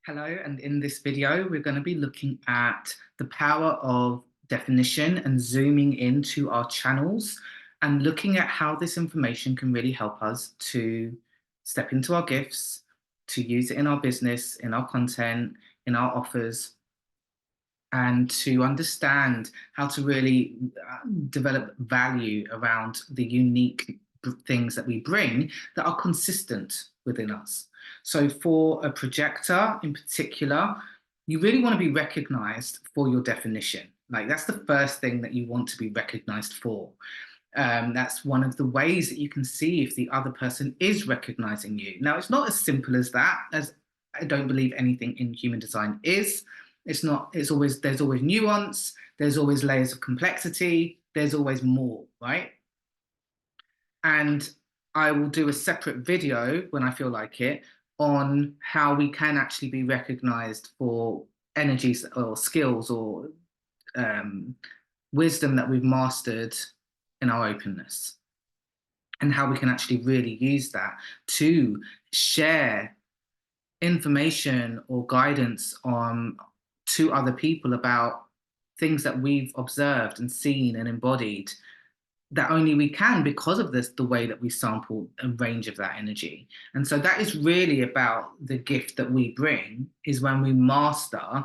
Hello, and in this video, we're going to be looking at the power of definition and zooming into our channels and looking at how this information can really help us to step into our gifts, to use it in our business, in our content, in our offers, and to understand how to really develop value around the unique things that we bring that are consistent within us. So for a projector in particular, you really want to be recognized for your definition. Like that's the first thing that you want to be recognized for. That's one of the ways that you can see if the other person is recognizing you. Now, it's not as simple as that, as I don't believe anything in human design is. It's not, there's always nuance, there's always layers of complexity, there's always more, right? And I will do a separate video when I feel like it on how we can actually be recognized for energies or skills or wisdom that we've mastered in our openness, and how we can actually really use that to share information or guidance on to other people about things that we've observed and seen and embodied that only we can because of this, the way that we sample a range of that energy. And so that is really about the gift that we bring, is when we master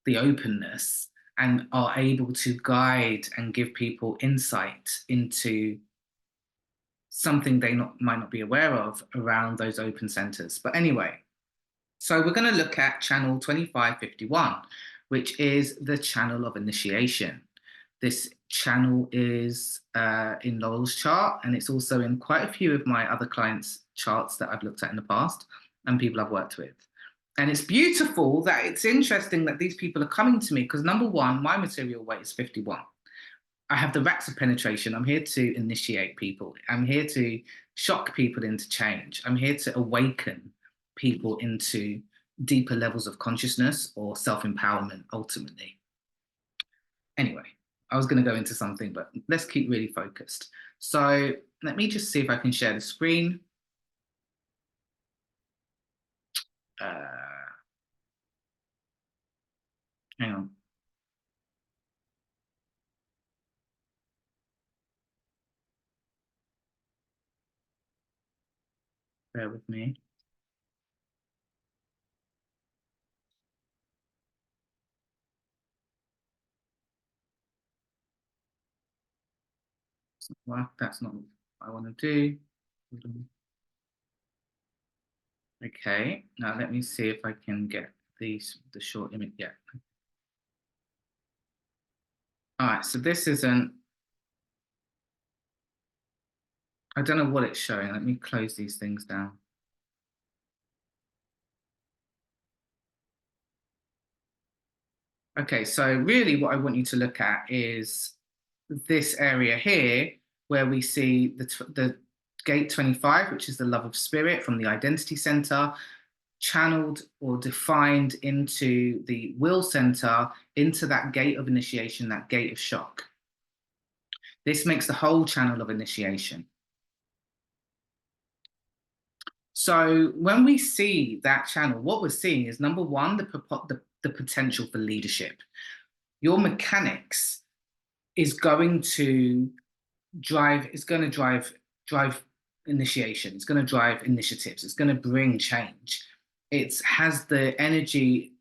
the openness and are able to guide and give people insight into something they might not be aware of around those open centers. But anyway, so we're going to look at channel 2551, which is the channel of initiation. This channel is in Laurel's chart, and it's also in quite a few of my other clients' charts that I've looked at in the past and people I've worked with. And it's beautiful that it's interesting that these people are coming to me because, number one, my material weight is 51. I have the racks of penetration. I'm here to initiate people. I'm here to shock people into change. I'm here to awaken people into deeper levels of consciousness or self-empowerment, ultimately. Anyway, I was going to go into something, but let's keep really focused. So let me just see if I can share the screen. Hang on. Bear with me. Well, that's not what I want to do. Okay, now let me see if I can get the short image. Yeah. All right, so this isn't, I don't know what it's showing. Let me close these things down. Okay, so really what I want you to look at is this area here where we see the gate 25, which is the love of spirit from the identity center, channeled or defined into the will center, into that gate of initiation, that gate of shock. This makes the whole channel of initiation. So when we see that channel, what we're seeing is, number one, the potential for leadership. Your mechanics is going to drive initiation. It's going to drive initiatives. It's going to bring change. It has the energy.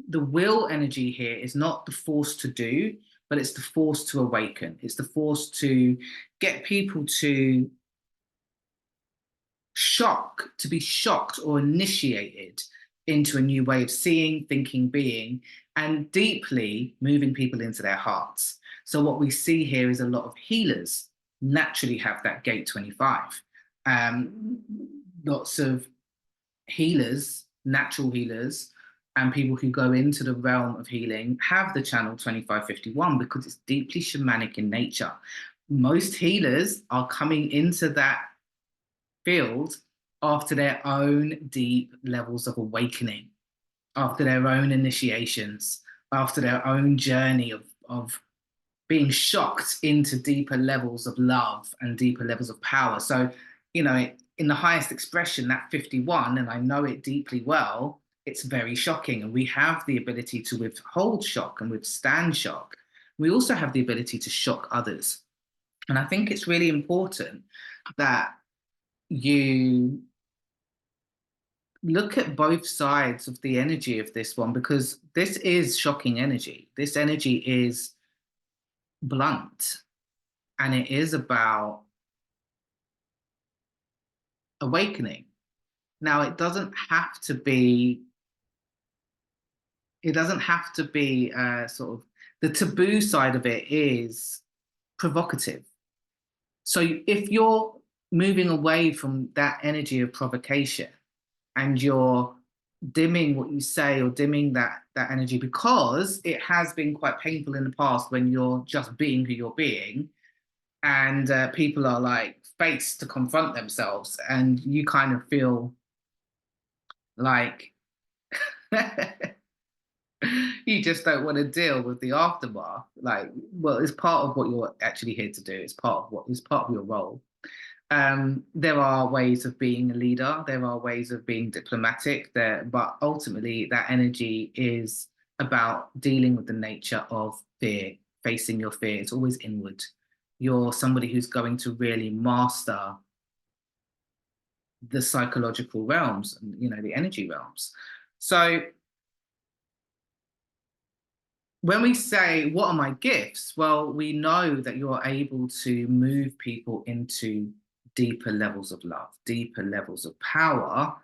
The will energy here is not the force to do, but it's the force to awaken. It's the force to get people to be shocked or initiated into a new way of seeing, thinking, being, and deeply moving people into their hearts. So what we see here is a lot of healers naturally have that gate 25. Lots of healers, natural healers, and people who go into the realm of healing have the channel 2551 because it's deeply shamanic in nature. Most healers are coming into that field after their own deep levels of awakening, after their own initiations, after their own journey of being shocked into deeper levels of love and deeper levels of power. So, you know, in the highest expression, that 51, and I know it deeply well, it's very shocking. And we have the ability to withhold shock and withstand shock. We also have the ability to shock others. And I think it's really important that you look at both sides of the energy of this one, because this is shocking energy. This energy is blunt, and it is about awakening. Now, it doesn't have to be sort of, the taboo side of it is provocative. So if you're moving away from that energy of provocation and you're dimming what you say or dimming that energy, because it has been quite painful in the past when you're just being who you're being, and people are like faced to confront themselves, and you kind of feel like you just don't want to deal with the aftermath. Like, well, it's part of what you're actually here to do. It's part of your role. There are ways of being a leader. There are ways of being diplomatic there, but ultimately that energy is about dealing with the nature of fear, facing your fear. It's always inward. You're somebody who's going to really master the psychological realms, the energy realms. So when we say, what are my gifts? Well, we know that you're able to move people into deeper levels of love, deeper levels of power,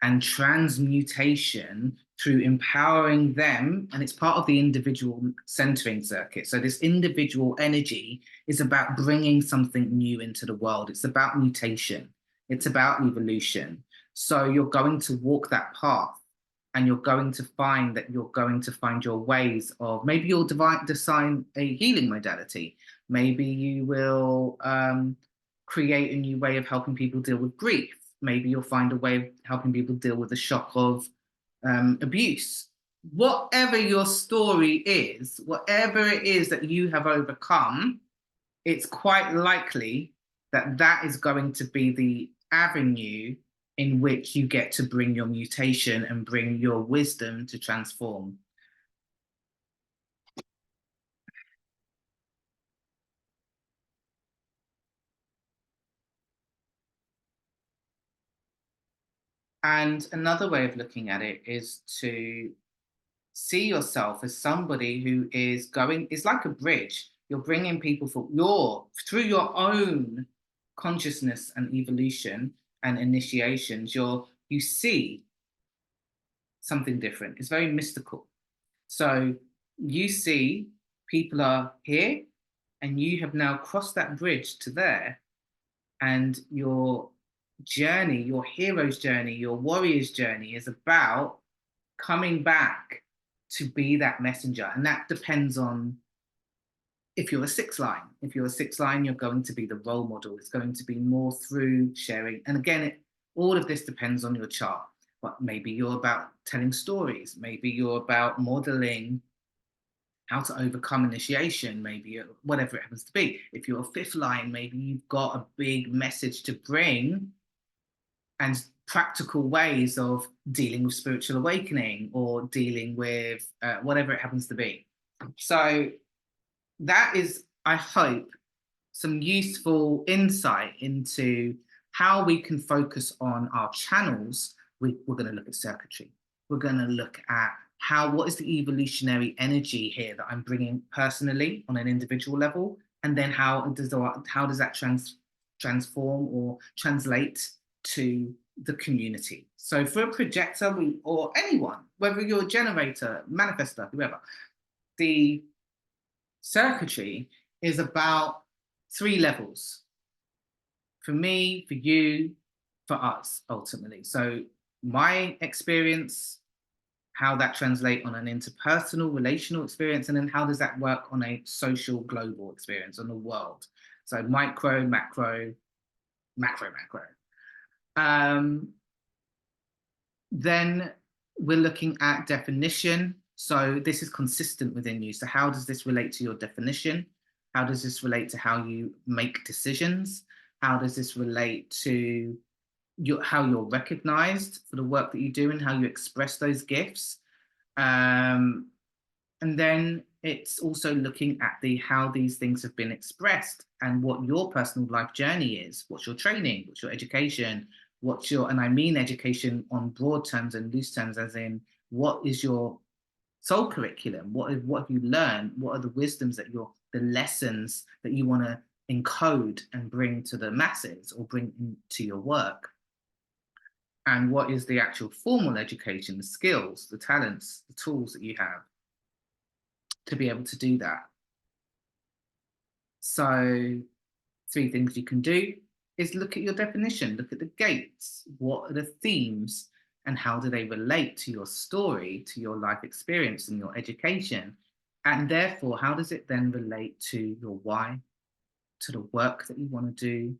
and transmutation through empowering them. And it's part of the individual centering circuit. So this individual energy is about bringing something new into the world. It's about mutation. It's about evolution. So you're going to walk that path, and you're going to find your ways of, maybe you'll design a healing modality. Maybe you will create a new way of helping people deal with grief. Maybe you'll find a way of helping people deal with the shock of abuse. Whatever your story is, whatever it is that you have overcome, it's quite likely that that is going to be the avenue in which you get to bring your mutation and bring your wisdom to transform. And another way of looking at it is to see yourself as somebody who is like a bridge. You're bringing people through your own consciousness and evolution and initiations. You see something different. It's very mystical. So you see people are here, and you have now crossed that bridge to there, and your journey, your hero's journey, your warrior's journey is about coming back to be that messenger. And that depends on if you're a six line. If you're a six line, you're going to be the role model. It's going to be more through sharing. And again, all of this depends on your chart. But maybe you're about telling stories. Maybe you're about modeling how to overcome initiation, maybe whatever it happens to be. If you're a fifth line, maybe you've got a big message to bring and practical ways of dealing with spiritual awakening or dealing with whatever it happens to be. So that is, I hope, some useful insight into how we can focus on our channels. We're going to look at circuitry. We're going to look at what is the evolutionary energy here that I'm bringing personally on an individual level, and then how does that transform or translate to the community. So for a projector, or anyone, whether you're a generator, manifestor, whoever, the circuitry is about 3 levels. For me, for you, for us, ultimately. So my experience, how that translates on an interpersonal, relational experience, and then how does that work on a social, global experience on the world? So micro, macro, macro. Then we're looking at definition. So this is consistent within you. So how does this relate to your definition? How does this relate to how you make decisions? How does this relate to how you're recognized for the work that you do and how you express those gifts. Um, and then it's also looking at how these things have been expressed and what your personal life journey is. What's your training? What's your education? And I mean education on broad terms and loose terms, as in what is your soul curriculum? What have you learned? What are the wisdoms the lessons that you want to encode and bring to the masses or bring into your work? And what is the actual formal education, the skills, the talents, the tools that you have to be able to do that? So 3 things you can do is look at your definition, look at the gates. What are the themes and how do they relate to your story, to your life experience and your education? And therefore, how does it then relate to your why, to the work that you want to do,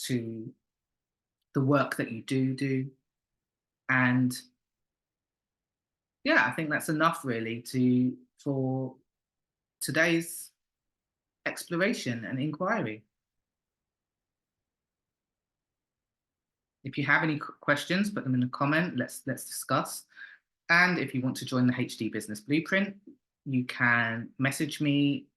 to the work that you do? And yeah, I think that's enough really for today's exploration and inquiry. If you have any questions, put them in a comment. Let's discuss. And if you want to join the HD Business Blueprint, you can message me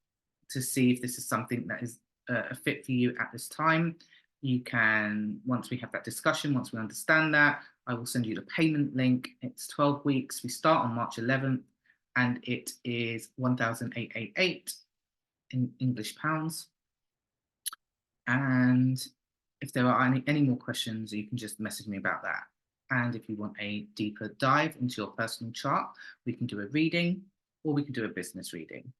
to see if this is something that is a fit for you at this time. You can, once we have that discussion, once we understand that, I will send you the payment link. It's 12 weeks. We start on March 11th, and it is 1,888 in English pounds. And if there are any more questions, you can just message me about that. And if you want a deeper dive into your personal chart, we can do a reading or we can do a business reading.